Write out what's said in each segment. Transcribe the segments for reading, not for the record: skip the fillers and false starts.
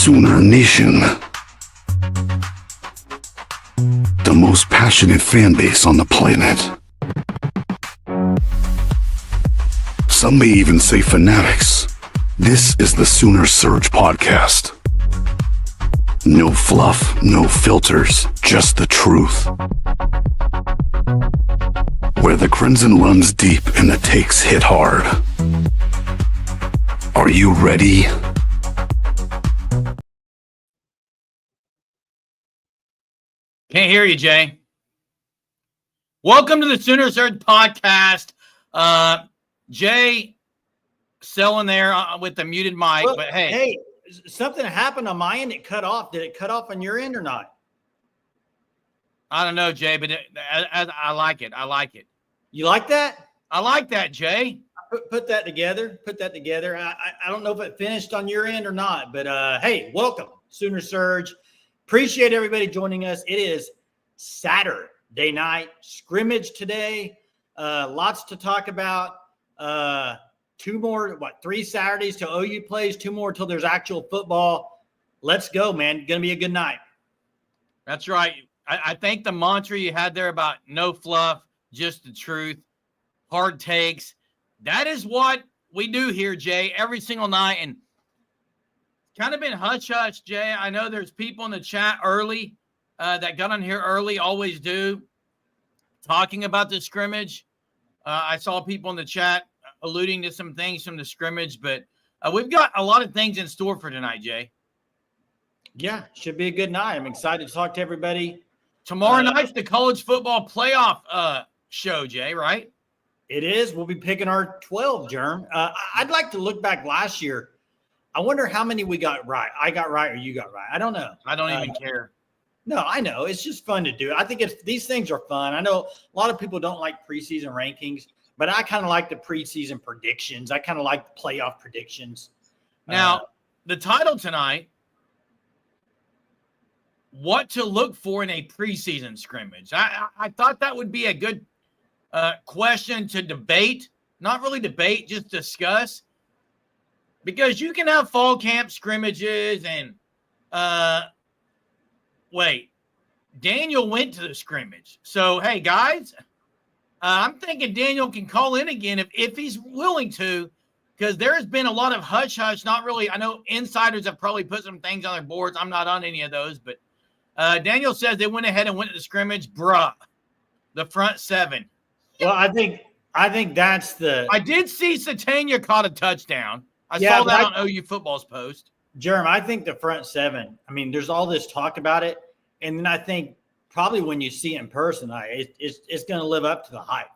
Sooner Nation. The most passionate fan base on the planet. Some may even say fanatics. This is the Sooner Surge podcast. No fluff, no filters, just the truth. Where the crimson runs deep and the takes hit hard. Are you ready? Can't hear you, Jay. Welcome to the Sooner Surge podcast. Jay selling there with the muted mic, Well, but hey, something happened on my end. It cut off. Did it cut off on your end or not? I don't know, Jay, but I like it. I like it. You like that? I like that, Jay. Put that together. I don't know if it finished on your end or not, but hey, welcome, Sooner Surge. Appreciate everybody joining us. It is Saturday night scrimmage today. Lots to talk about. 3 Saturdays till OU plays, 2 more till there's actual football. Let's go, man. Going to be a good night. That's right. I think the mantra you had there about no fluff, just the truth, hard takes, that is what we do here, Jay, every single night. And kind of been hush-hush, Jay. I know there's people in the chat early that got on here early, always do, talking about the scrimmage. I saw people in the chat alluding to some things from the scrimmage, but we've got a lot of things in store for tonight, Jay. Yeah, should be a good night. I'm excited to talk to everybody. Tomorrow night's the college football playoff show, Jay, right? It is. We'll be picking our 12, Germ. I'd like to look back last year. I wonder how many we got right. I got right or you got right. I don't know. I don't even care. No, I know. It's just fun to do. I think these things are fun. I know a lot of people don't like preseason rankings, but I kind of like the preseason predictions. I kind of like the playoff predictions. Now, the title tonight, what to look for in a preseason scrimmage. I thought that would be a good question to debate. Not really debate, just discuss. Because you can have fall camp scrimmages and Daniel went to the scrimmage. So, hey, guys, I'm thinking Daniel can call in again if he's willing to, because there has been a lot of hush-hush. Not really. I know insiders have probably put some things on their boards. I'm not on any of those, but Daniel says they went ahead and went to the scrimmage. Bruh, the front 7. Well, I think that's the – I did see Satania caught a touchdown. I saw that on OU football's post. Jerem, I think the front 7, I mean, there's all this talk about it. And then I think probably when you see it in person, it's going to live up to the hype.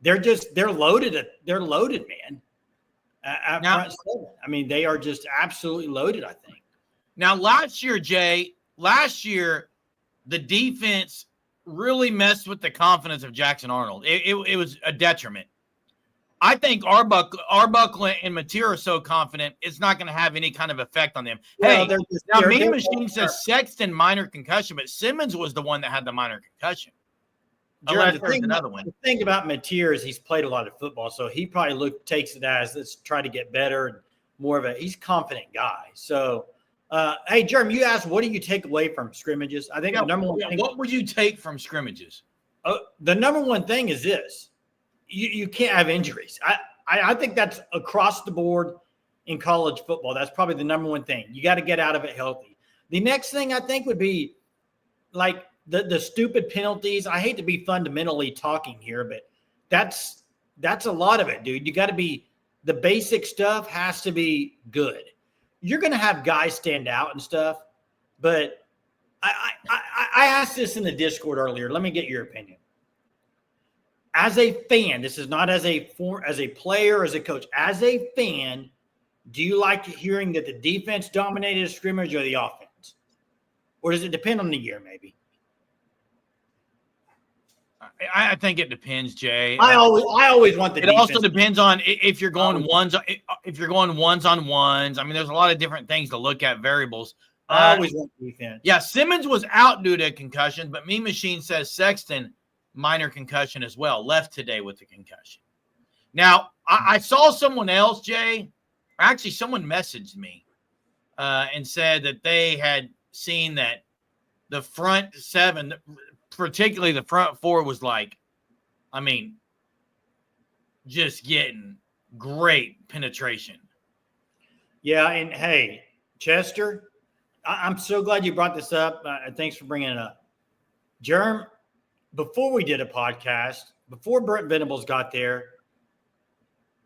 They're loaded. They're loaded, man. At front 7. I mean, they are just absolutely loaded, I think. Now, last year, Jay, the defense really messed with the confidence of Jackson Arnold. It was a detriment. I think Arbuckle and Mateer are so confident it's not going to have any kind of effect on them. Hey, now Mean Machine says Sexton minor concussion, but Simmons was the one that had the minor concussion. The thing about Mateer is he's played a lot of football, so he probably takes it as let's try to get better and more of he's a confident guy. So, hey, Jeremy, you asked what do you take away from scrimmages? I think the number one thing. What would you take from scrimmages? The number one thing is this. You can't have injuries. I think that's across the board in college football. That's probably the number one thing. You got to get out of it healthy. The next thing I think would be like the stupid penalties. I hate to be fundamentally talking here, but that's a lot of it, dude. You got to be – the basic stuff has to be good. You're going to have guys stand out and stuff, but I asked this in the Discord earlier. Let me get your opinion. As a fan, this is not as a player, as a coach. As a fan, do you like hearing that the defense dominated a scrimmage or the offense? Or does it depend on the year, maybe? I think it depends, Jay. I always want the defense. It also depends on if you're going ones on ones. I mean, there's a lot of different things to look at, variables. I always want defense. Yeah, Simmons was out due to concussion, but Mean Machine says Sexton minor concussion as well, left today with the concussion. Now, I saw someone else, Jay. Actually, someone messaged me and said that they had seen that the front seven, particularly the front four, was just getting great penetration. Yeah, and hey, Chester, I'm so glad you brought this up. Thanks for bringing it up. Jerm, before we did a podcast, before Brent Venables got there,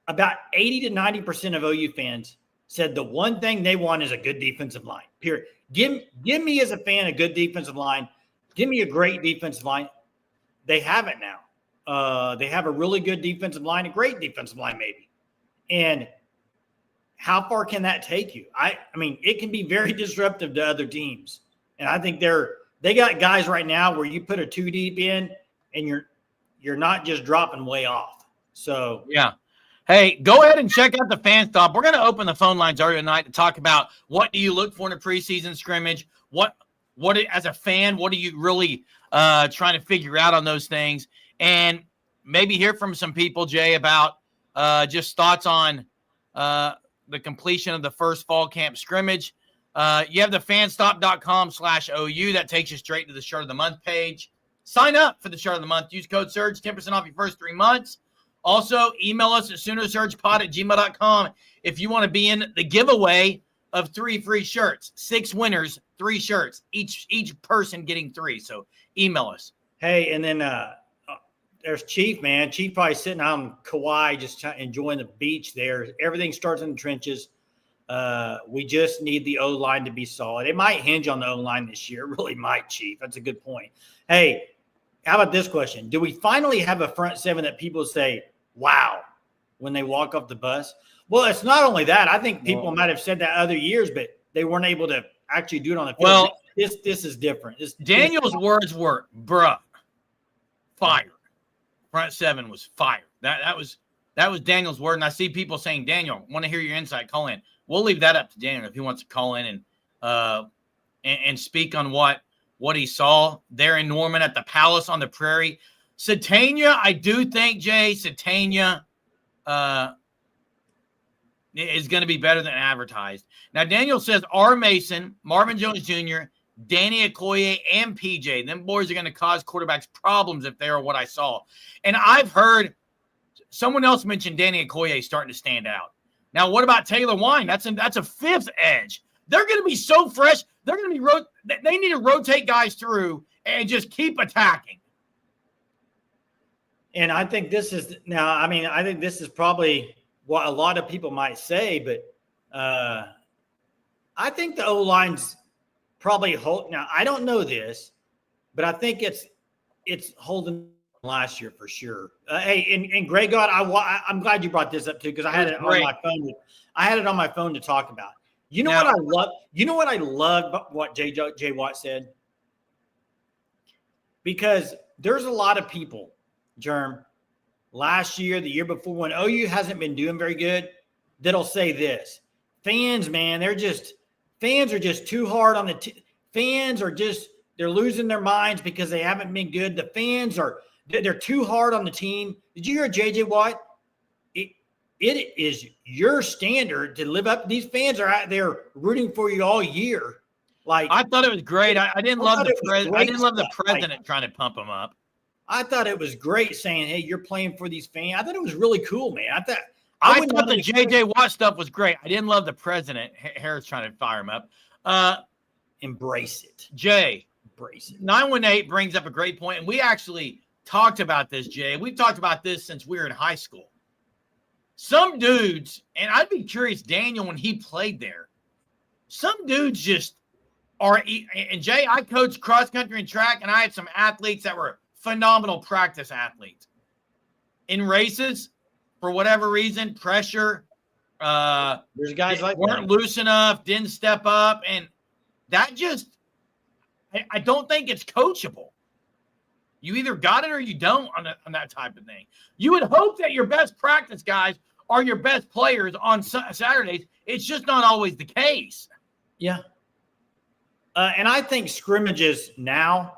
about 80 to 90% of OU fans said the one thing they want is a good defensive line, period. Give me as a fan a good defensive line. Give me a great defensive line. They have it now. They have a really good defensive line, a great defensive line maybe. And how far can that take you? I mean, it can be very disruptive to other teams. And I think they got guys right now where you put a 2 deep in and you're not just dropping way off. So yeah. Hey, go ahead and check out the fan stop. We're going to open the phone lines earlier tonight to talk about what do you look for in a preseason scrimmage? What as a fan, what are you really trying to figure out on those things? And maybe hear from some people, Jay, about just thoughts on the completion of the first fall camp scrimmage. You have the fanstop.com/OU. That takes you straight to the Shirt of the Month page. Sign up for the Shirt of the Month. Use code SURGE, 10% off your first 3 months. Also, email us at SoonerSurgePod@gmail.com if you want to be in the giveaway of 3 free shirts. 6 winners, 3 shirts, each person getting 3. So email us. Hey, and then there's Chief, man. Chief probably sitting out on Kauai just enjoying the beach there. Everything starts in the trenches. We just need the O-line to be solid. It might hinge on the O-line this year. It really might, Chief. That's a good point. Hey, how about this question? Do we finally have a front seven that people say, wow, when they walk off the bus? Well, it's not only that. I think people might have said that other years, but they weren't able to actually do it on the field. Well, this is different. Daniel's words were, bruh, fire. Front seven was fire. That was Daniel's word. And I see people saying, Daniel, want to hear your insight, call in. We'll leave that up to Daniel if he wants to call in and speak on what he saw there in Norman at the Palace on the Prairie. Satania, I do think, Jay, Satania is going to be better than advertised. Now, Daniel says R. Mason, Marvin Jones Jr., Danny Okoye, and PJ. Them boys are going to cause quarterbacks problems if they are what I saw. And I've heard someone else mention Danny Okoye starting to stand out. Now, what about Taylor Wine? That's a 5th edge. They're going to be so fresh. They're going to be they need to rotate guys through and just keep attacking. And I think this is probably what a lot of people might say, but I think the O-line's probably now, I don't know this, but I think it's holding last year for sure. Hey, and Greg God, I'm glad you brought this up too, because I had it on my phone. I had it on my phone to talk about. You know what I love? You know what I love about what J. Watt said? Because there's a lot of people, Germ, last year, the year before, when OU hasn't been doing very good, that'll say this. Fans, man, fans are just too hard on fans are just, they're losing their minds because they haven't been good. The fans they're too hard on the team. Did you hear J.J. Watt? It is your standard to live up. These fans are out there rooting for you all year. Like, I thought it was great. I didn't love the president trying to pump them up. I thought it was great saying, "Hey, you're playing for these fans." I thought it was really cool, man. I thought the J.J. Watt stuff was great. I didn't love the president. Harris trying to fire him up. Embrace it, Jay. Embrace it. 918 brings up a great point, and we actually talked about this, Jay. We've talked about this since we were in high school. Some dudes, and I'd be curious, Daniel, when he played there, some dudes just are. And Jay, I coached cross country and track, and I had some athletes that were phenomenal practice athletes. In races, for whatever reason, pressure, there's guys like weren't loose enough, didn't step up, and that just, I don't think it's coachable. You either got it or you don't on that type of thing. You would hope that your best practice guys are your best players on Saturdays. It's just not always the case. Yeah. And I think scrimmages now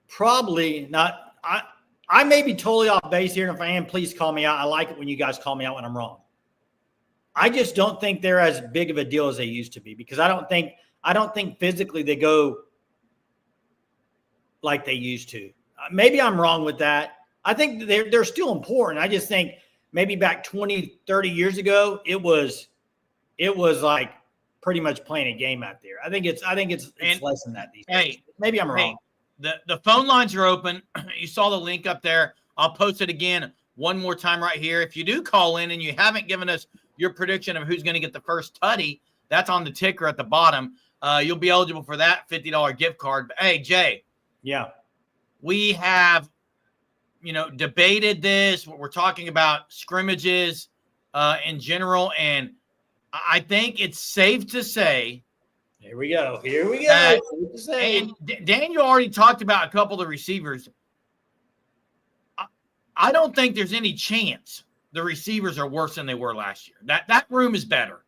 probably not. I may be totally off base here, and if I am, please call me out. I like it when you guys call me out when I'm wrong. I just don't think they're as big of a deal as they used to be, because I don't think physically they go like they used to. Maybe I'm wrong with that. I think they're still important. I just think maybe back 20, 30 years ago, it was like pretty much playing a game out there. I think it's less than that these days. Maybe I'm wrong. The phone lines are open. You saw the link up there. I'll post it again one more time right here. If you do call in and you haven't given us your prediction of who's going to get the first tutty, that's on the ticker at the bottom. You'll be eligible for that $50 gift card. But hey, Jay. Yeah. We have, debated this. We're talking about scrimmages in general. And I think it's safe to say. Here we go. And Daniel already talked about a couple of the receivers. I don't think there's any chance the receivers are worse than they were last year. That room is better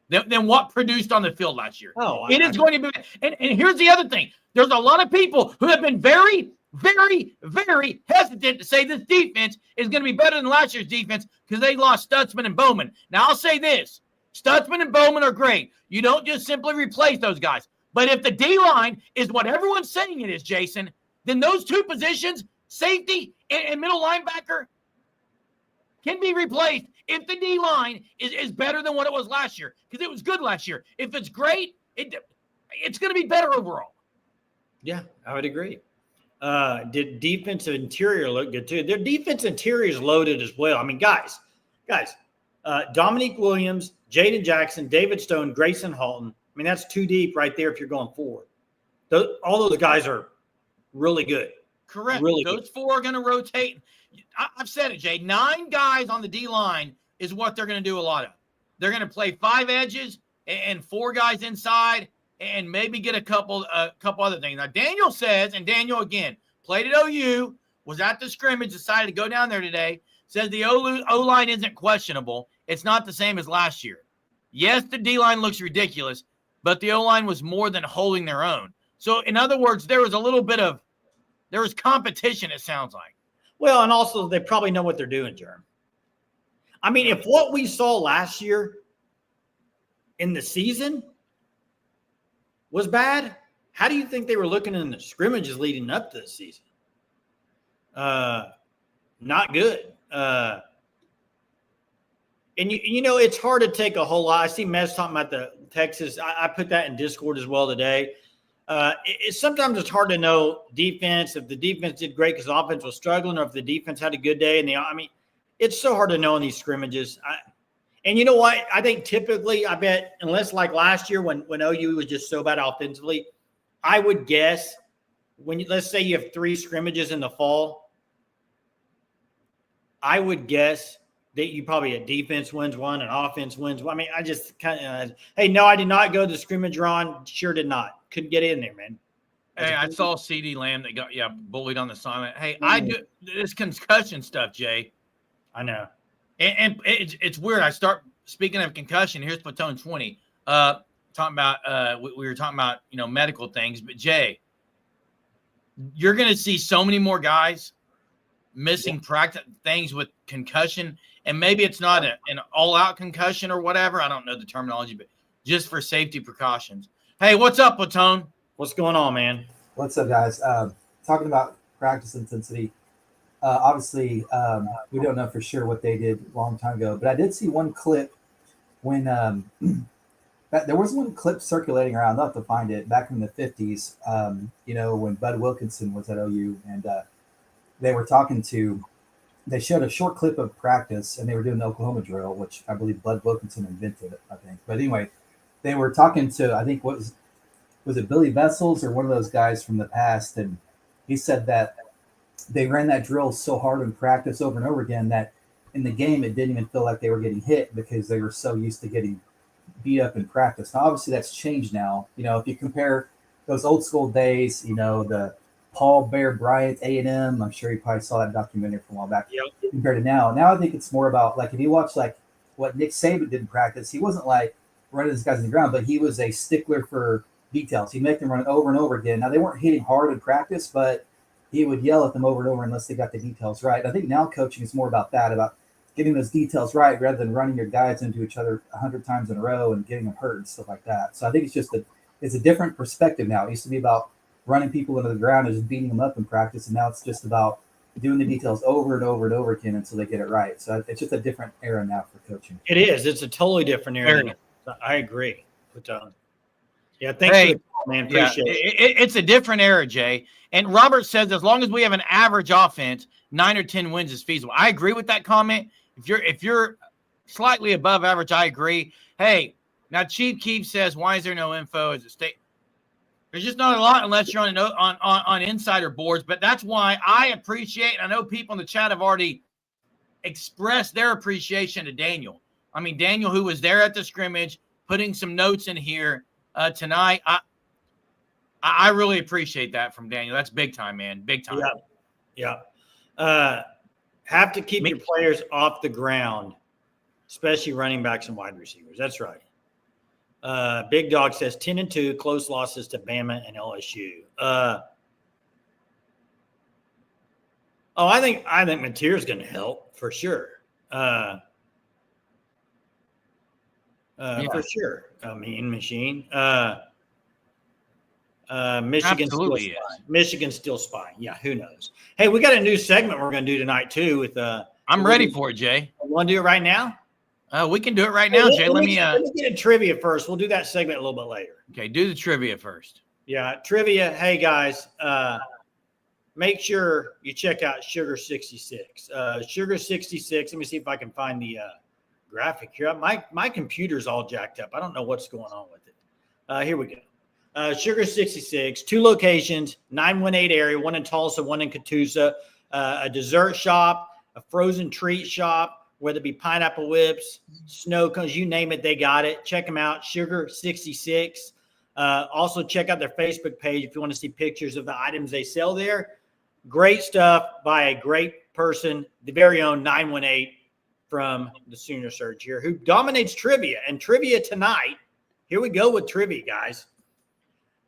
than what produced on the field last year. It is going to be. And here's the other thing. There's a lot of people who have been very, very, very hesitant to say this defense is going to be better than last year's defense because they lost Stutzman and Bowman. Now, I'll say this. Stutzman and Bowman are great. You don't just simply replace those guys. But if the D-line is what everyone's saying it is, Jason, then those two positions, safety and middle linebacker, can be replaced if the D-line is better than what it was last year, because it was good last year. If it's great, it's going to be better overall. Yeah, I would agree. Did defensive interior look good too? Their defense interior is loaded as well. I mean, guys, Dominique Williams, Jaden Jackson, David Stone, Grayson Halton. I mean, that's too deep right there if you're going forward. All those guys are really good. Correct. Really those good. Four are going to rotate. I've said it, Jay. 9 guys on the D-line is what they're going to do a lot of. They're going to play 5 edges and 4 guys inside and maybe get a couple other things. Now, Daniel says, and Daniel, again, played at OU, was at the scrimmage, decided to go down there today, says the O-line isn't questionable. It's not the same as last year. Yes, the D-line looks ridiculous, but the O-line was more than holding their own. So, in other words, there was competition, it sounds like. Well, and also they probably know what they're doing, Jerm. I mean, if what we saw last year in the season was bad, how do you think they were looking in the scrimmages leading up to the season? Not good. And it's hard to take a whole lot. I see Mez talking about the Texas. I put that in Discord as well today. Sometimes it's hard to know defense, if the defense did great because the offense was struggling, or if the defense had a good day. It's so hard to know in these scrimmages. And you know what? I think typically, I bet, unless like last year when OU was just so bad offensively, I would guess let's say you have 3 scrimmages in the fall, I would guess that you probably a defense wins one and offense wins one. I mean, I just kind of, hey, no, I did not go to the scrimmage, Ron. Sure did not. Couldn't get in there, man. Hey, I saw CD Lamb that got bullied on the sideline. Hey, I do this concussion stuff, Jay. I know. And it's weird. I start speaking of concussion. Here's Platoon 20. Talking about we were talking about medical things, but Jay, you're going to see so many more guys missing practice things with concussion, and maybe it's not an all-out concussion or whatever. I don't know the terminology, but just for safety precautions. Hey, what's up, Platoon? What's going on, man? What's up, guys? Talking about practice intensity. Obviously, we don't know for sure what they did a long time ago, but I did see one clip when there was one clip circulating around. I'll have to find it back in the 50s, when Bud Wilkinson was at OU, and they were they showed a short clip of practice, and they were doing the Oklahoma drill, which I believe Bud Wilkinson invented, I think. But anyway, they were talking to, I think, was it Billy Vessels or one of those guys from the past, and he said that they ran that drill so hard in practice over and over again that in the game it didn't even feel like they were getting hit because they were so used to getting beat up in practice. Now, obviously, that's changed now. If you compare those old school days, the Paul Bear Bryant A&M, I'm sure you probably saw that documentary from a while back. Yep. Compared to now. Now I think it's more about, like, if you watch like what Nick Saban did in practice, he wasn't like running these guys in the ground, but he was a stickler for details. He'd make them run over and over again. Now, they weren't hitting hard in practice, but he would yell at them over and over unless they got the details right. I think now coaching is more about that, about getting those details right rather than running your guys into each other 100 times in a row and getting them hurt and stuff like that. So I think it's a different perspective now. It used to be about running people into the ground and just beating them up in practice, and now it's just about doing the details over and over and over again until they get it right. So it's just a different era now for coaching. It is. It's a totally different era. I agree. But yeah, thanks for the call, man. Appreciate it. It's a different era, Jay. And Robert says as long as we have an average offense, 9 or 10 wins is feasible. I agree with that comment. If you're slightly above average, I agree. Hey, now Chief Keef says, why is there no info as a state? There's just not a lot unless you're on insider boards. But that's why I appreciate, and I know people in the chat have already expressed their appreciation to Daniel. I mean, Daniel, who was there at the scrimmage, putting some notes in here tonight. I really appreciate that from Daniel. That's big time, man. Big time. Yeah. Have to keep your players off the ground, especially running backs and wide receivers. That's right. Big Dog says 10-2, close losses to Bama and LSU. I think Mateer's going to help for sure. For sure. I mean, machine. Michigan's still spying. Yeah, who knows? Hey, we got a new segment we're going to do tonight too. With I'm ready for it, Jay. Want to do it right now? We can do it right now, Jay. Let me get a trivia first. We'll do that segment a little bit later. Okay, do the trivia first. Yeah, trivia. Hey guys, make sure you check out Sugar 66. Sugar 66. Let me see if I can find the graphic here. My computer's all jacked up. I don't know what's going on with it. Here we go. Sugar 66, 2 locations, 918 area, one in Tulsa, one in Catoosa, a dessert shop, a frozen treat shop, whether it be pineapple whips, snow cones, you name it, they got it. Check them out, Sugar 66. Also check out their Facebook page if you want to see pictures of the items they sell there. Great stuff by a great person, the very own 918 from the Sooner Surge here, who dominates trivia. And trivia tonight, here we go with trivia, guys.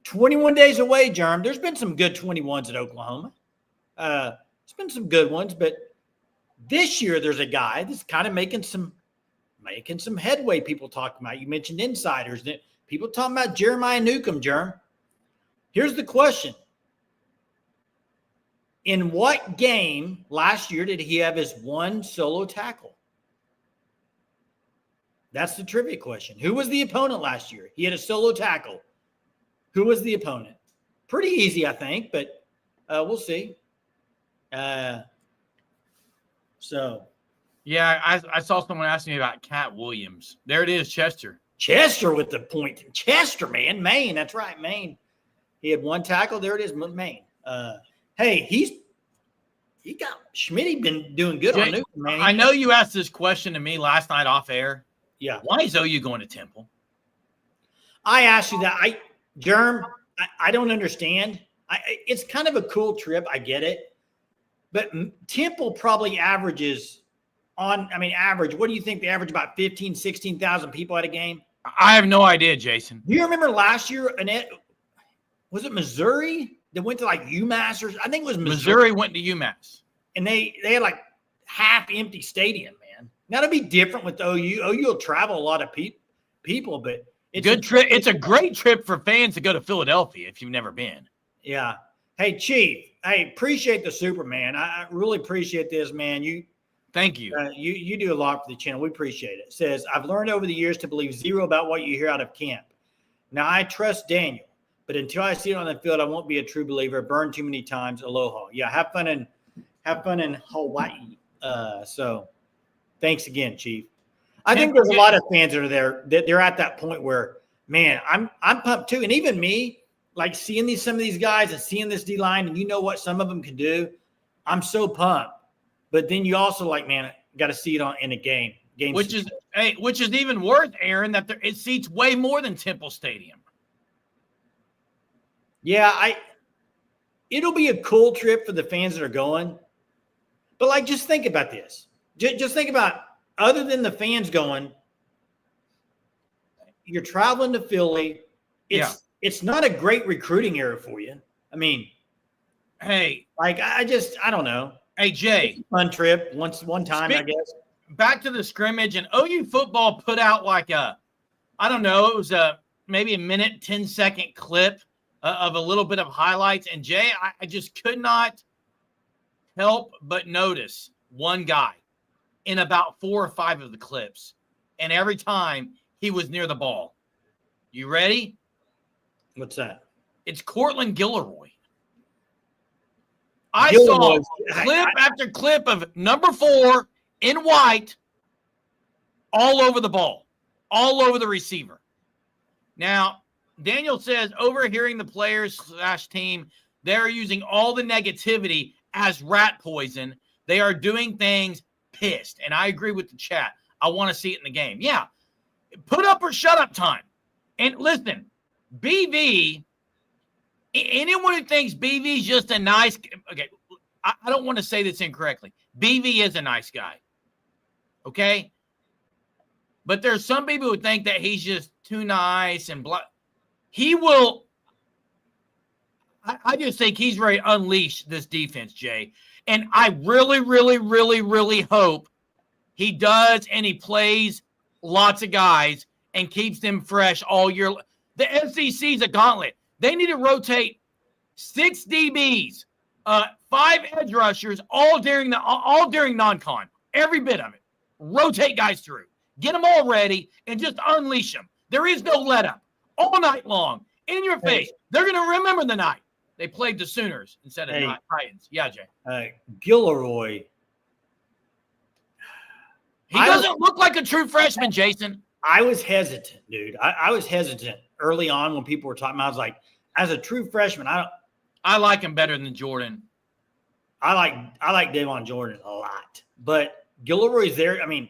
21 days away, Germ. There's been some good 21s at Oklahoma. There's been some good ones, but this year there's a guy that's kind of making some headway. People talking about. You mentioned insiders. People talking about Jeremiah Newcomb, Germ. Here's the question. In what game last year did he have his one solo tackle? That's the trivia question. Who was the opponent last year? He had a solo tackle. Who was the opponent? Pretty easy, I think, but we'll see. Yeah, I saw someone asking me about Cat Williams. There it is, Chester. Chester with the point. Chester, man. Maine. That's right, Maine. He had one tackle. There it is, Maine. Hey, he got Schmitty been doing good on Newcomb, man. I know you asked this question to me last night off air. Yeah. Why is OU going to Temple? I asked you that. Germ, I don't understand. It's kind of a cool trip. I get it. But Temple probably averages average. What do you think? They average about 15, 16,000 people at a game? I have no idea, Jason. Do you remember last year, Annette, was it Missouri that went to like UMass? Or I think it was Missouri went to UMass. And they had like half empty stadium, man. Now it'll be different with OU. OU will travel a lot of people, but it's good trip. It's a great trip for fans to go to Philadelphia if you've never been. Yeah. Hey, Chief. Hey, appreciate the Superman. I really appreciate this, man. Thank you. You do a lot for the channel. We appreciate it. It says, I've learned over the years to believe zero about what you hear out of camp. Now, I trust Daniel, but until I see it on the field, I won't be a true believer. Burned too many times. Aloha. Yeah, have fun in Hawaii. So thanks again, Chief. I think there's a lot of fans that are there. They're at that point where, man, I'm pumped too. And even me, like seeing some of these guys and seeing this D-line, and you know what some of them can do, I'm so pumped. But then you also like, man, got to see it in a game. Which is even worse, Aaron, that it seats way more than Temple Stadium. Yeah, it'll be a cool trip for the fans that are going. But like, just think about this. Just think about, other than the fans going, you're traveling to Philly. It's not a great recruiting area for you. I mean, hey, like I don't know. Hey, Jay. Fun trip one time, I guess. back to the scrimmage, and OU football put out like it was maybe a minute, 10-second clip of a little bit of highlights. And Jay, I just could not help but notice one guy in about 4 or 5 of the clips. And every time he was near the ball. You ready? What's that? It's Cortland Gilroy. I saw clip after clip of number 4 in white all over the ball, all over the receiver. Now, Daniel says, overhearing the players / team, they're using all the negativity as rat poison. They are doing things pissed. And I agree with the chat. I want to see it in the game. Yeah. Put up or shut up time. And listen, BV, anyone who thinks BV is just a nice – okay, I don't want to say this incorrectly. BV is a nice guy. Okay? But there's some people who think that he's just too nice and blah. He will – I just think he's ready to unleash this defense, Jay. And I really, really, really, really hope he does and he plays lots of guys and keeps them fresh all year. The SEC's a gauntlet. They need to rotate 6 DBs, 5 edge rushers, all during non-con. Every bit of it. Rotate guys through. Get them all ready and just unleash them. There is no let up. All night long. In your face. They're going to remember the night they played the Sooners instead of Titans. Yeah, Jay. Gilroy. He doesn't look like a true freshman, Jason. I was hesitant, dude. I was hesitant early on when people were talking about. I was like, as a true freshman, I like him better than Jordan. I like Davon Jordan a lot, but Gilroy's there. I mean,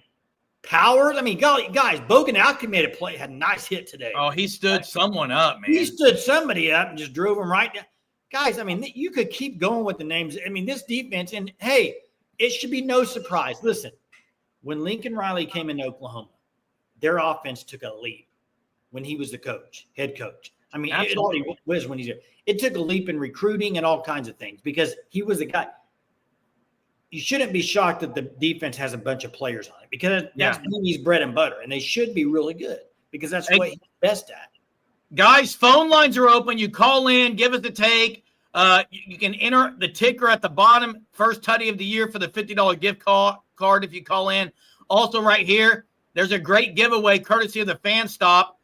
Powers. I mean, guys, Bogan Alkin made a play, had a nice hit today. Oh, he stood someone up, man. He stood somebody up and just drove him right down. Guys, I mean, you could keep going with the names. I mean, this defense, and hey, it should be no surprise. Listen, when Lincoln Riley came into Oklahoma, their offense took a leap when he was the head coach. I mean, it already was when he's there. It took a leap in recruiting and all kinds of things because he was the guy. You shouldn't be shocked that the defense has a bunch of players on it because that's his bread and butter, and they should be really good because that's what he's best at. Guys, phone lines are open. You call in, give us a take. You can enter the ticker at the bottom, first tutty of the year for the $50 gift card if you call in. Also right here, there's a great giveaway courtesy of the Fan Stop.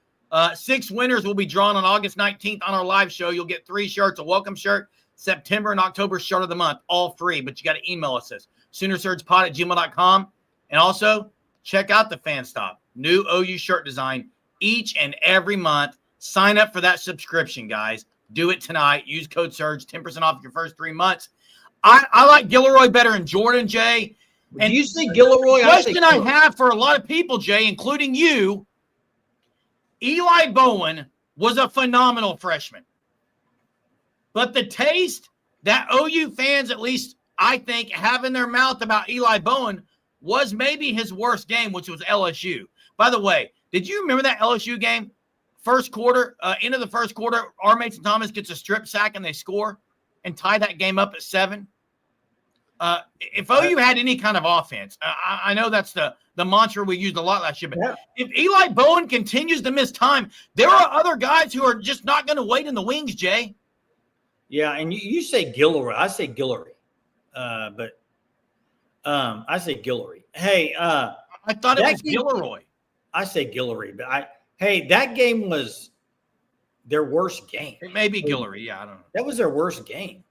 6 winners will be drawn on August 19th on our live show. You'll get 3 shirts, a welcome shirt, September and October shirt of the month, all free. But you got to email us this, SoonerSurgePod@gmail.com. And also, check out the Fan Stop. New OU shirt design each and every month. Sign up for that subscription, guys. Do it tonight. Use code SURGE, 10% off your first 3 months. I like Gilroy better than Jordan, Jay. And you say Gilroy? The question I have for a lot of people, Jay, including you, Eli Bowen was a phenomenal freshman. But the taste that OU fans, at least I think, have in their mouth about Eli Bowen was maybe his worst game, which was LSU. By the way, did you remember that LSU game? First quarter, into the first quarter, R. Mason Thomas gets a strip sack and they score and tie that game up at 7. If OU had any kind of offense, I know that's the mantra we used a lot last year, but if Eli Bowen continues to miss time, there are other guys who are just not going to wait in the wings, Jay. Yeah, and you say Gilroy. I say Gilroy. But I say Gilroy. Hey, I thought it was Gilroy. I say Gilroy, but that game was their worst game. It may be Gilroy. Yeah, I don't know. That was their worst game.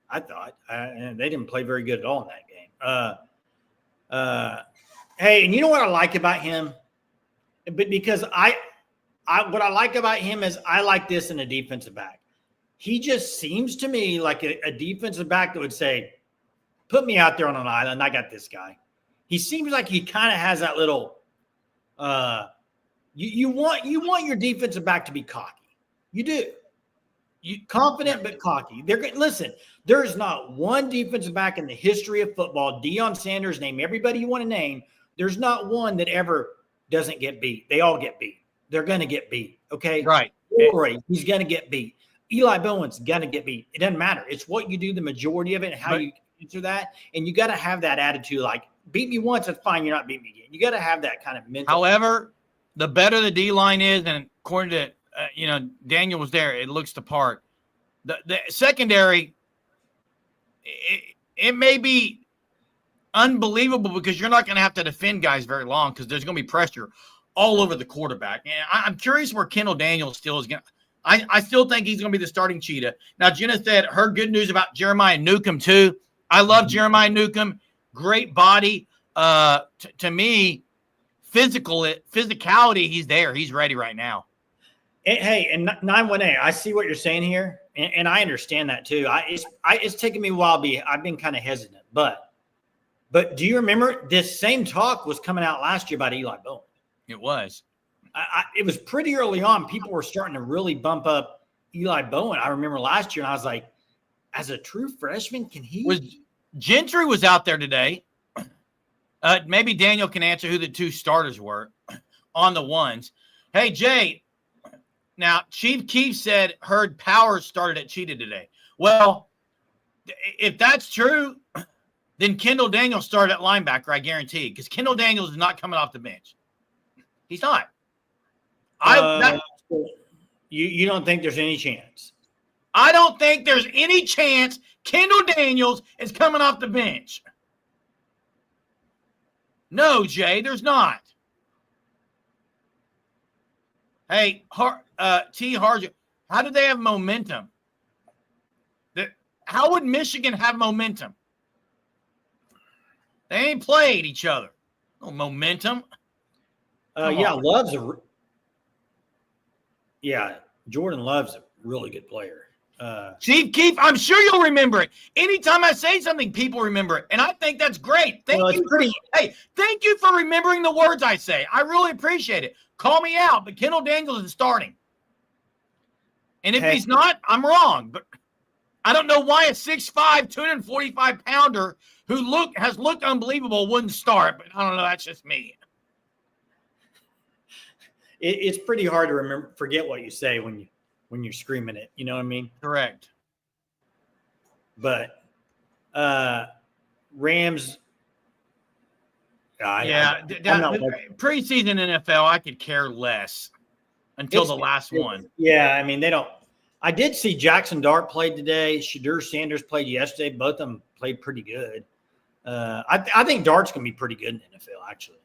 I thought, and they didn't play very good at all in that game. Hey, and you know what I like about him? But because what I like about him is I like this in a defensive back. He just seems to me like a defensive back that would say, "Put me out there on an island. I got this guy." He seems like he kind of has that little. You want your defensive back to be cocky. You do. Confident but cocky. Listen, there is not one defensive back in the history of football. Deion Sanders, name everybody you want to name. There's not one that ever doesn't get beat. They all get beat. They're going to get beat. Okay? Right. He's going to get beat. Eli Bowen's going to get beat. It doesn't matter. It's what you do the majority of it and how you answer that. And you got to have that attitude like, beat me once, that's fine. You're not beating me again. You got to have that kind of mental. However, the better the D line is, and according to Daniel was there, it looks the part. The secondary, it may be unbelievable because you're not going to have to defend guys very long because there's going to be pressure all over the quarterback. And I'm curious where Kendall Daniels still is going to. I still think he's going to be the starting cheetah. Now, Jenna said heard good news about Jeremiah Newcomb too. I love Jeremiah Newcomb. Great body. To me, physicality, he's there. He's ready right now. Hey, and 918, I see what you're saying here, and I understand that too. It's taken me a while. I've been kind of hesitant, but do you remember this same talk was coming out last year about Eli Bowen? It was. It was pretty early on. People were starting to really bump up Eli Bowen. I remember last year, and I was like, as a true freshman, can he? Gentry was out there today. Maybe Daniel can answer who the two starters were on the ones. Hey, Jay. Now, Chief Keef said heard Powers started at Cheetah today. Well, if that's true, then Kendall Daniels started at linebacker, I guarantee, because Kendall Daniels is not coming off the bench. He's not. You don't think there's any chance? I don't think there's any chance Kendall Daniels is coming off the bench. No, Jay, there's not. Hey, T. Harjo, how do they have momentum? How would Michigan have momentum? They ain't played each other. No momentum. Jordan Love's a really good player. Chief Keef, I'm sure you'll remember it. Anytime I say something, people remember it. And I think that's great. Thank you for remembering the words I say. I really appreciate it. Call me out, but Kendall Daniels is starting. And if he's not, I'm wrong. But I don't know why a 6'5", 245-pounder who has looked unbelievable wouldn't start. But I don't know. That's just me. It's pretty hard to forget what you say when you're screaming it. You know what I mean? Correct. But Rams. Preseason NFL, I could care less until the last one. Yeah, I mean, they don't. I did see Jackson Dart played today. Shadur Sanders played yesterday. Both of them played pretty good. I think Dart's going to be pretty good in the NFL, actually.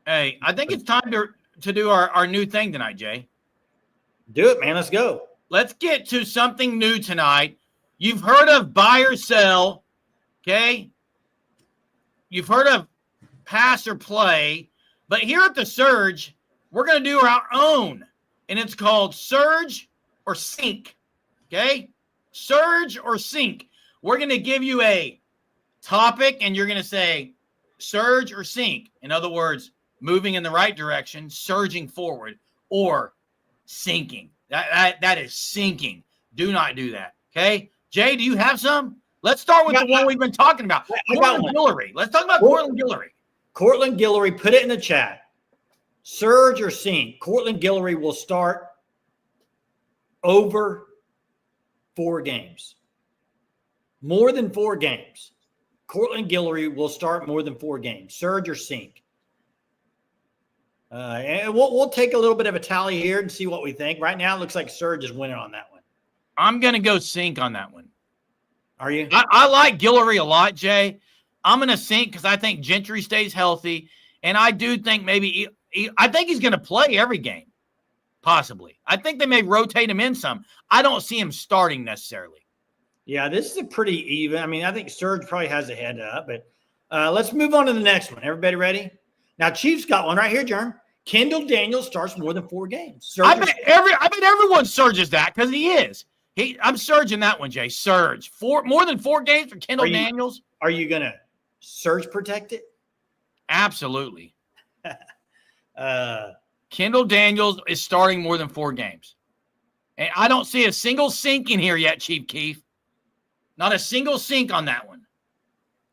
Hey, I think it's time to do our new thing tonight, Jay. Do it, man. Let's go. Let's get to something new tonight. You've heard of buy or sell, okay? You've heard of pass or play, but here at the Surge, we're going to do our own, and it's called Surge or Sink, okay? Surge or Sink. We're going to give you a topic, and you're going to say surge or sink. In other words, moving in the right direction, surging forward, or sinking. That is sinking. Do not do that, okay? Jay, do you have some? Let's start with the one we've been talking about. Cortland Guillory. Let's talk about Cortland Guillory. Cortland Guillory, put it in the chat. Surge or sink. Cortland Guillory will start over 4 games. More than 4 games. Cortland Guillory will start more than 4 games. Surge or sink. And we'll take a little bit of a tally here and see what we think. Right now, it looks like Surge is winning on that one. I'm going to go sink on that one. Are you? I like Guillory a lot, Jay. I'm going to sink because I think Gentry stays healthy. And I do think maybe I think he's going to play every game, possibly. I think they may rotate him in some. I don't see him starting necessarily. Yeah, this is a pretty even. I mean, I think Surge probably has a head up. But let's move on to the next one. Everybody ready? Now, Chiefs got one right here, Jerm. Kendall Daniels starts more than 4 games. I bet everyone surges that because he is. I'm surging that one, Jay. Surge. More than 4 games for Kendall Daniels. Are you going to surge protect it? Absolutely. Kendall Daniels is starting more than 4 games. And I don't see a single sink in here yet, Chief Keef. Not a single sink on that one.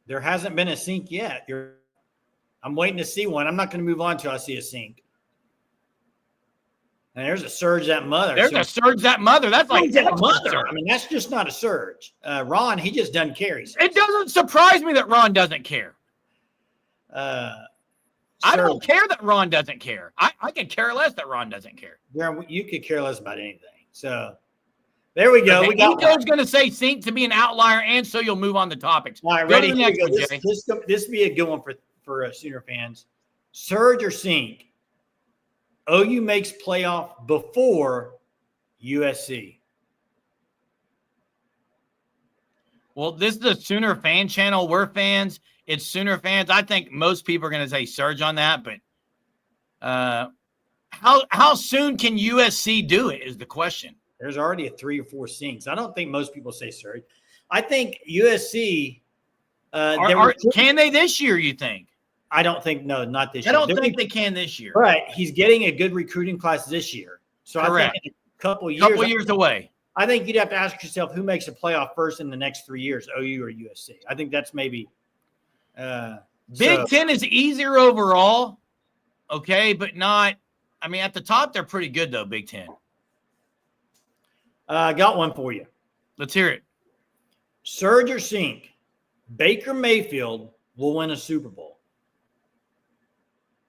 There hasn't been a sink yet. I'm waiting to see one. I'm not going to move on until I see a sink. And there's a surge that mother. There's a surge that mother. That's like that mother. I mean, that's just not a surge. Ron, he just doesn't care. It doesn't surprise me that Ron doesn't care. I don't care that Ron doesn't care. I could care less that Ron doesn't care. You could care less about anything. So there we go. Okay, Nico's going to say Sink to be an outlier, and so you'll move on to topics. All right, go ready? to the next one, this, Jay. This be a good one for Sooner fans. Surge or Sink? OU makes playoff before USC. Well, this is a Sooner fan channel. We're fans. It's Sooner fans. I think most people are going to say Surge on that, but how soon can USC do it is the question. There's already a 3 or 4 Sinks. I don't think most people say Surge. I think USC. Can they this year, you think? I don't think, no, not this year. I don't think they can this year. Right. He's getting a good recruiting class this year. So correct. I think in a couple years away. I think you'd have to ask yourself who makes a playoff first in the next 3 years, OU or USC. I think that's maybe Big Ten is easier overall, okay, but not – I mean, at the top, they're pretty good, though, Big Ten. I got one for you. Let's hear it. Surge or Sink, Baker Mayfield will win a Super Bowl.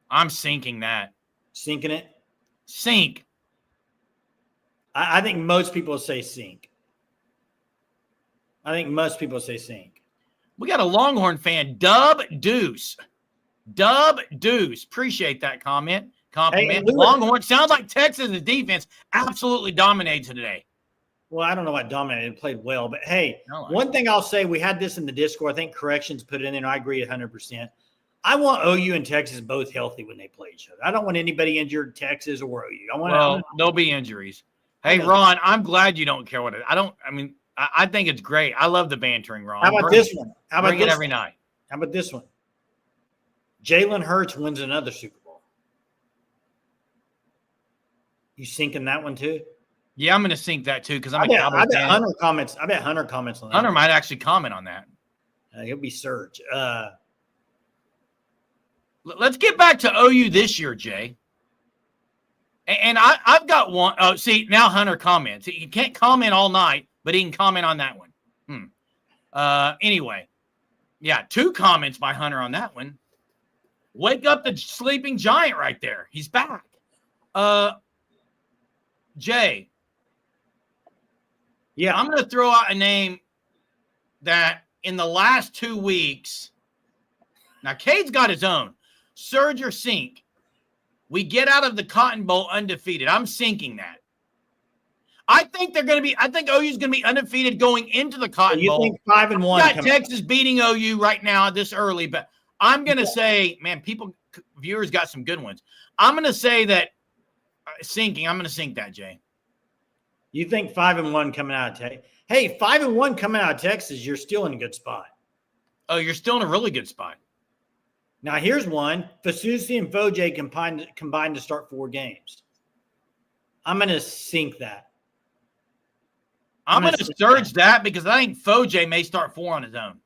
I'm sinking that. Sinking it? Sink. I think most people say Sink. I think most people say Sink. We got a Longhorn fan, Dub Deuce. Dub Deuce. Appreciate that compliment. Hey, Longhorn sounds like Texas' defense absolutely dominated today. Well, I don't know what dominated. Played well. But, hey, one thing I'll say, we had this in the Discord. I think Corrections put it in there, and I agree 100%. I want OU and Texas both healthy when they play each other. I don't want anybody injured, Texas or OU. There'll be injuries. Hey, Ron, I'm glad you don't care what it is. I think it's great. I love the bantering, Ron. How about this one? Bring it every night. How about this one? Jalen Hurts wins another Super Bowl. You sinking that one too? Yeah, I'm going to sink that too because I'm I a bet Cowboys fan. Hunter comments. I bet Hunter comments on that. Hunter might actually comment on that. He'll be Surge. Let's get back to OU this year, Jay. And I've got one. Oh, see, now Hunter comments. He can't comment all night, but he can comment on that one. Anyway, yeah, 2 comments by Hunter on that one. Wake up the sleeping giant right there. He's back. Jay. Yeah, I'm going to throw out a name that in the last 2 weeks, now Cade's got his own. Surge or Sink. We get out of the Cotton Bowl undefeated. I'm sinking that. I think OU's going to be undefeated going into the Cotton Bowl. You think 5-1? Got Texas beating OU right now this early, but I'm going to say, man, viewers got some good ones. I'm going to say that sinking. I'm going to sink that, Jay. You think 5-1 coming out of Texas? Hey, 5-1 coming out of Texas, you're still in a good spot. Oh, you're still in a really good spot. Now, here's one. Fasusi and Foje combined to start 4 games. I'm going to sink that. I'm going to surge that because I think Foje may start 4 on his own.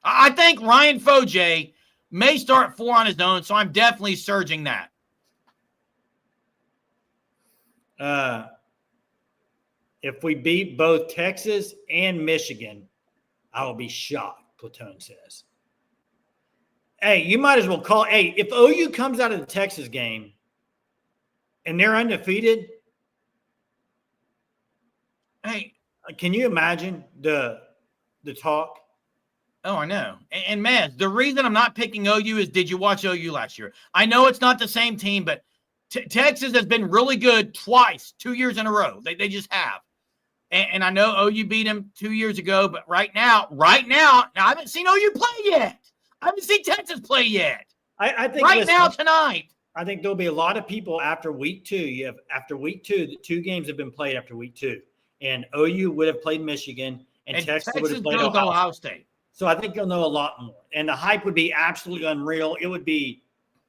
I think Ryan Foje may start 4 on his own, so I'm definitely surging that. If we beat both Texas and Michigan, I will be shocked, Platoon says. Hey, you might as well call. Hey, if OU comes out of the Texas game and they're undefeated, hey, can you imagine the talk? Oh, I know. And man, the reason I'm not picking OU is, did you watch OU last year? I know it's not the same team, but Texas has been really good twice, 2 years in a row. They just have. And I know OU beat them 2 years ago, but right now, I haven't seen OU play yet. I haven't seen Texas play yet. I think now tonight. I think there'll be a lot of people after week 2. After week 2, the 2 games have been played after week 2. And OU would have played Michigan, and Texas would have played Ohio State. So I think you'll know a lot more. And the hype would be absolutely unreal. It would be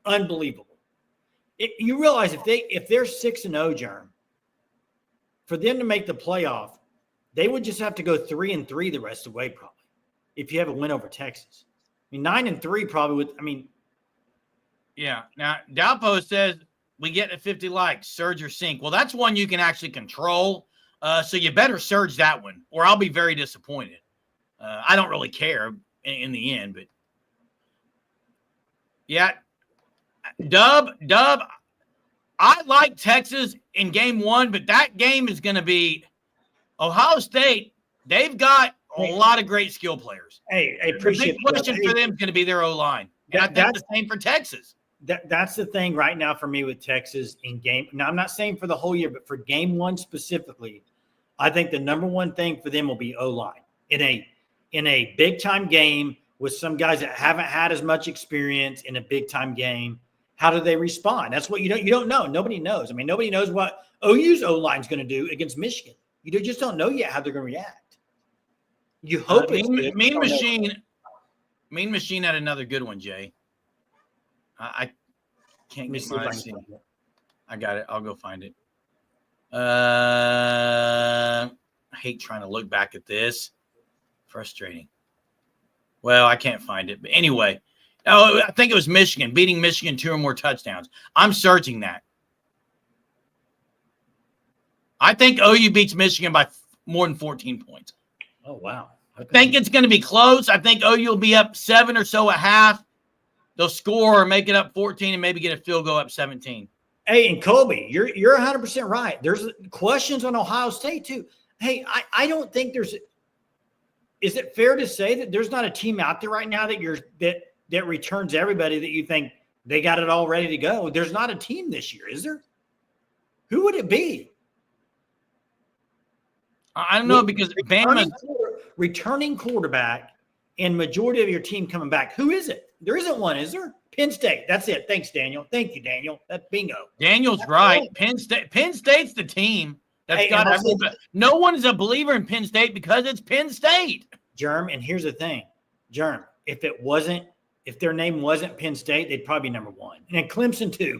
unbelievable. You realize if they're 6-0, Jerm, for them to make the playoff, they would just have to go 3-3 the rest of the way, probably, if you have a win over Texas. I mean, 9-3 probably would. I mean, yeah. Now, Dalpo says we get to 50 likes, surge or sink. Well, that's one you can actually control. So you better surge that one, or I'll be very disappointed. I don't really care. in the end. But yeah, Dub. I like Texas in game 1, but that game is going to be Ohio State. They've got a lot of great skill players. Hey, I appreciate the big question for them is going to be their O-line. And I think the same for Texas. That's the thing right now for me with Texas in game. Now, I'm not saying for the whole year, but for game 1 specifically, I think the number one thing for them will be O-line in a big time game with some guys that haven't had as much experience in a big time game. How do they respond? That's what you don't know. Nobody knows. I mean, nobody knows what OU's O-line is going to do against Michigan. You just don't know yet how they're going to react. You hope it's good. Mean Machine had another good one, Jay. I can't get my I got it. I'll go find it. I hate trying to look back at this. Frustrating. Well, I can't find it. But anyway, I think it was Michigan, beating Michigan 2 or more touchdowns. I'm searching that. I think OU beats Michigan by more than 14 points. Oh, wow. I think it's going to be close. I think OU will be up 7 or so at half. They'll score or make it up 14 and maybe get a field goal up 17. Hey, and Colby, you're 100% right. There's questions on Ohio State too. Hey, I don't think there's – is it fair to say that there's not a team out there right now that returns everybody that you think they got it all ready to go? There's not a team this year, is there? Who would it be? I don't know because Bama returning quarterback and majority of your team coming back. Who is it? There isn't one, is there? Penn State. That's it. Thanks, Daniel. Thank you, Daniel. That's bingo. Daniel's right. Penn State's the team that's got everybody. No one is a believer in Penn State because it's Penn State. Germ, and here's the thing. Germ, if their name wasn't Penn State, they'd probably be number 1. And then Clemson 2.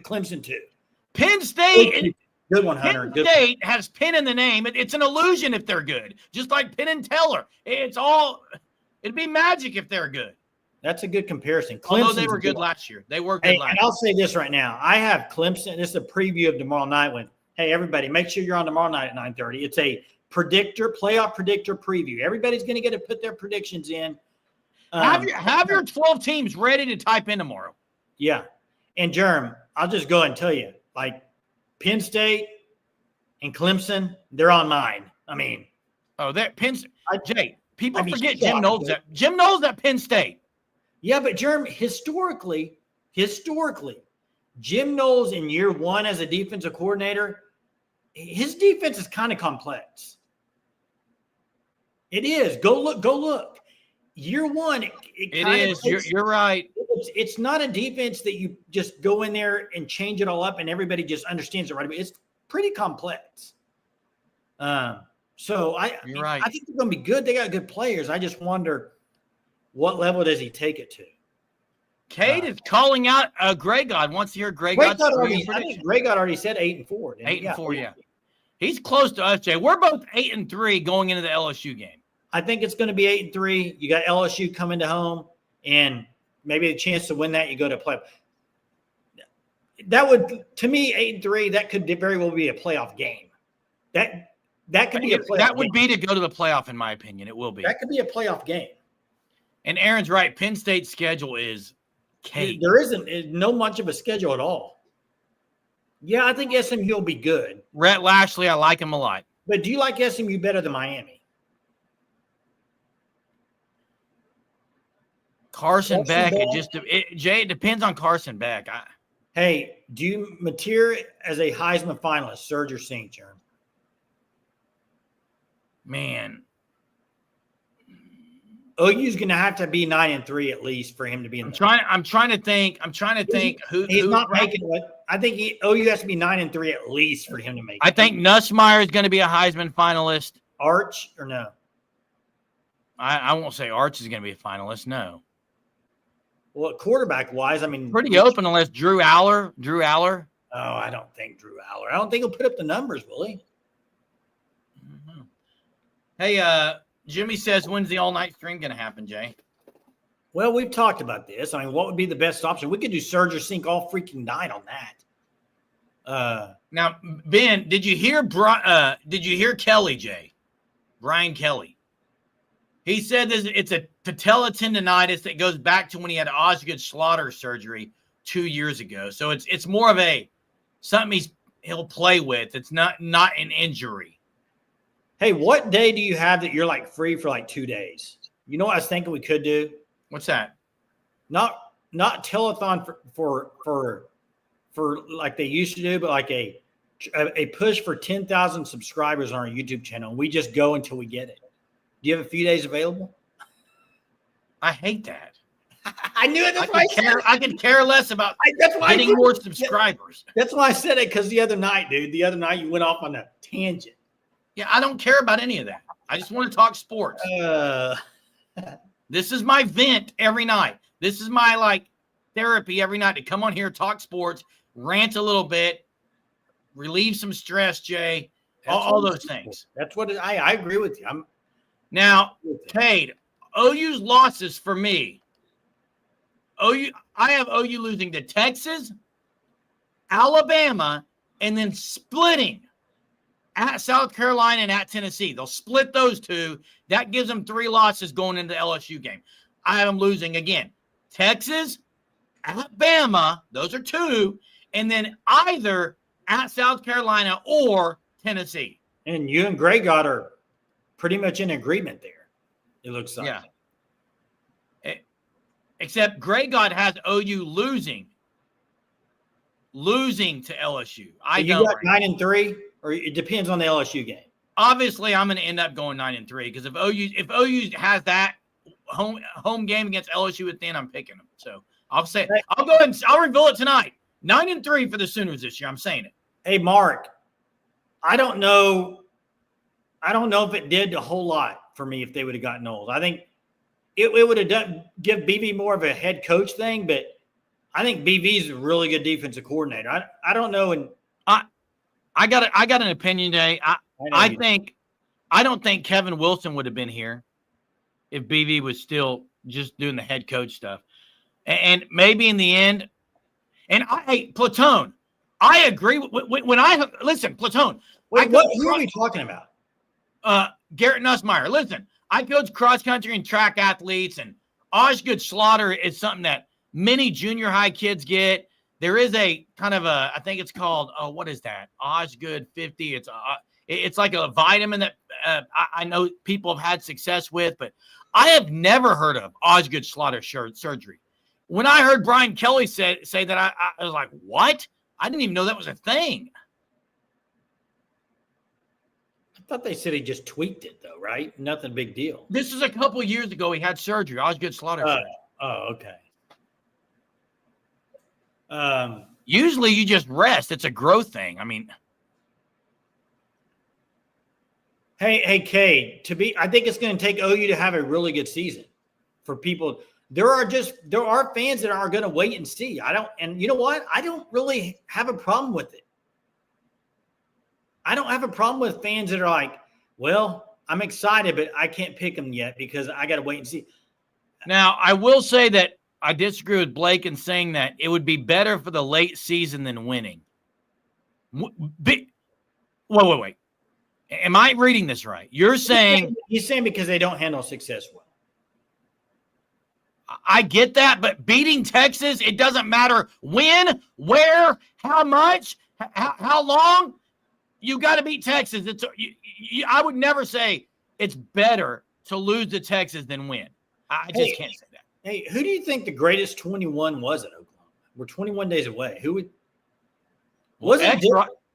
Penn State. Good one, Hunter. Penn State has Penn in the name. It's an illusion if they're good. Just like Penn and Teller. It'd be magic if they're good. That's a good comparison. Although they were good last year. They were good last year. And I'll say this right now. I have Clemson. This is a preview of tomorrow night when, hey, everybody, make sure you're on tomorrow night at 9:30. It's a playoff predictor preview. Everybody's going to get to put their predictions in. Have your 12 teams ready to type in tomorrow. Yeah. And Germ, I'll just go ahead and tell you, like Penn State and Clemson, they're on mine. I mean. Oh, that Penn State. Jay, people forget Jim knows that. Jim knows that Penn State. Yeah, but Jeremy, historically, Jim Knowles in year 1 as a defensive coordinator, his defense is kind of complex. It is. Go look. Year 1, it is. You're right. It's not a defense that you just go in there and change it all up and everybody just understands it right away. It's pretty complex. So you're right. I think they're going to be good. They got good players. I just wonder, what level does he take it to? Cade is calling out Greg God. Wants to hear Greg God. I think Greg God already said 8-4. 8-4, yeah. He's close to us, Jay. We're both 8-3 going into the LSU game. I think it's going to be 8-3. You got LSU coming to home, and maybe a chance to win that. You go to play. That would, to me, 8-3. That could very well be a playoff game. That could be a playoff. That would be to go to the playoff, in my opinion. It will be. That could be a playoff game. And Aaron's right. Penn State's schedule is cake. There isn't no much of a schedule at all. Yeah, I think SMU will be good. Rhett Lashley, I like him a lot. But do you like SMU better than Miami? Carson Beck, Jay, it depends on Carson Beck. Hey, do you material as a Heisman finalist, Serge or St. Germ? Man. OU's going to have to be 9-3 at least for him to be in. I'm trying to think who he's not making what I think. OU has to be 9-3 at least for him to make. I think Nussmeier is going to be a Heisman finalist. Arch or no? I won't say Arch is going to be a finalist. No. Well, quarterback wise, I mean, pretty open unless Drew Aller. Oh, I don't think Drew Aller. I don't think he'll put up the numbers, will he? Mm-hmm. Hey, Jimmy says, when's the all-night stream going to happen, Jay? Well, we've talked about this. I mean, what would be the best option? We could do Surge or Sync all freaking night on that. Now, Ben, did you hear Kelly, Jay? Brian Kelly. He said it's a patella tendonitis that goes back to when he had Osgood Schlatter surgery 2 years ago. So it's more of something he'll play with. It's not an injury. Hey, what day do you have that you're like free for like 2 days? You know what I was thinking we could do? What's that? Not telethon for like they used to do, but like a push for 10,000 subscribers on our YouTube channel. We just go until we get it. Do you have a few days available? I hate that. I knew it. I could care less about getting more subscribers. That's why I said it, because the other night, dude, you went off on a tangent. Yeah, I don't care about any of that. I just want to talk sports. This is my vent every night. This is my therapy every night, to come on here, talk sports, rant a little bit, relieve some stress, Jay, all those things. That's what I agree with you. Now, Cade, OU's losses for me. I have OU losing to Texas, Alabama, and then splitting at South Carolina and at Tennessee. They'll split those two. That gives them 3 losses going into the LSU game. I have them losing again. Texas, at Bama, those are 2, and then either at South Carolina or Tennessee. And you and Greg are pretty much in agreement there, it looks like. Yeah. Except Grey God has OU losing to LSU. You got 9-3, or it depends on the LSU game. Obviously, I'm going to end up going 9-3, because if OU has that home game against LSU at the end, I'm picking them. So I'll go ahead and I'll reveal it tonight. 9-3 for the Sooners this year. I'm saying it. Hey, Mark, I don't know if it did a whole lot for me if they would have gotten old. I think it would have give BV more of a head coach thing, but I think BV's a really good defensive coordinator. I don't know. And I got an opinion today. I don't think Kevin Wilson would have been here if BV was still just doing the head coach stuff. And maybe in the end, Platone, I agree. Listen, Platone. Who are we talking about? Garrett Nussmeier. Listen, I coach cross country and track athletes, and Osgood Schlatter is something that many junior high kids get. There is a kind of I think it's called, what is that? Osgood 50. It's like a vitamin that I know people have had success with, but I have never heard of Osgood Schlatter surgery. When I heard Brian Kelly say that, I was like, what? I didn't even know that was a thing. I thought they said he just tweaked it, though, right? Nothing big deal. This is a couple of years ago. He had surgery, Osgood Schlatter surgery. Okay. Usually you just rest. It's a growth thing. I mean, hey, Cade, I think it's going to take OU to have a really good season for people. There are fans that are going to wait and see. And you know what? I don't really have a problem with it. I don't have a problem with fans that are like, well, I'm excited, but I can't pick them yet because I got to wait and see. Now, I will say that I disagree with Blake in saying that it would be better for the late season than winning. Wait. Am I reading this right? You're saying – He's saying because they don't handle success well. I get that, but beating Texas, it doesn't matter when, where, how much, how long. You got to beat Texas. I would never say it's better to lose to Texas than win. I just can't say that. Hey, who do you think the greatest 21 was at Oklahoma? We're 21 days away. Who would?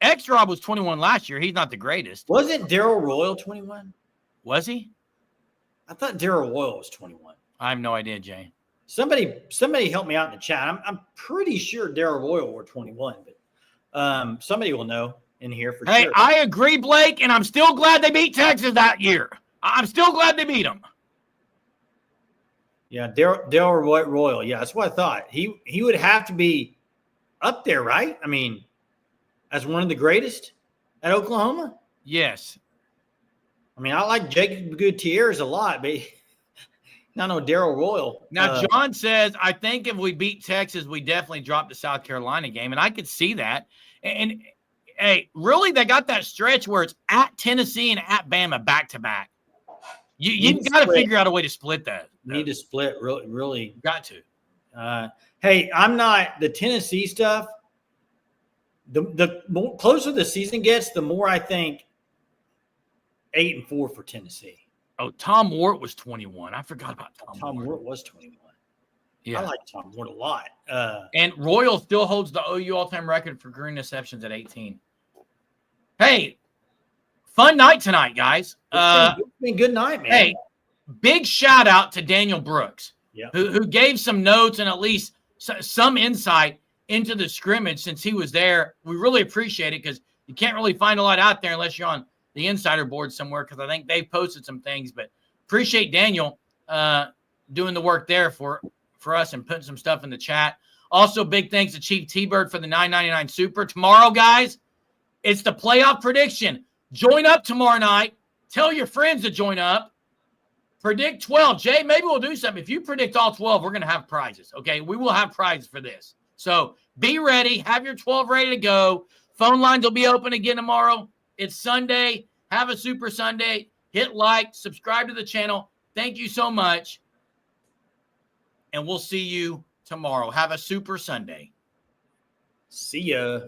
X-Rob was 21 last year. He's not the greatest. Wasn't Darrell Royal 21? Was he? I thought Darrell Royal was 21. I have no idea, Jay. Somebody help me out in the chat. I'm pretty sure Darrell Royal were 21, but somebody will know in here for sure. Hey, I agree, Blake, and I'm still glad they beat Texas that year. I'm still glad they beat them. Yeah, Darrell Royal. Yeah, that's what I thought. He would have to be up there, right? I mean, as one of the greatest at Oklahoma? Yes. I mean, I like Jacob Gutierrez a lot, but I know Darrell Royal. Now, John says, I think if we beat Texas, we definitely drop the South Carolina game, and I could see that. And hey, really, they got that stretch where it's at Tennessee and at Bama back-to-back. You've got to figure out a way to split that. Need to split. Really got to. Hey, I'm not the Tennessee stuff. The more closer the season gets, the more I think 8-4 for Tennessee. Oh, Tom Ward was 21. I forgot about Tom Ward was 21. Yeah. I like Tom Ward a lot. And Royal still holds the OU all-time record for green interceptions at 18. Hey, fun night tonight, guys. It's been a good night, man. Hey, big shout out to Daniel Brooks, yeah. who gave some notes and at least some insight into the scrimmage since he was there. We really appreciate it because you can't really find a lot out there unless you're on the insider board somewhere, because I think they posted some things. But appreciate Daniel doing the work there for us and putting some stuff in the chat. Also, big thanks to Chief T-Bird for the $9.99 super. Tomorrow, guys, it's the playoff prediction. Join up tomorrow night. Tell your friends to join up. Predict 12. Jay, maybe we'll do something. If you predict all 12, we're going to have prizes, okay? We will have prizes for this. So be ready. Have your 12 ready to go. Phone lines will be open again tomorrow. It's Sunday. Have a super Sunday. Hit like. Subscribe to the channel. Thank you so much. And we'll see you tomorrow. Have a super Sunday. See ya.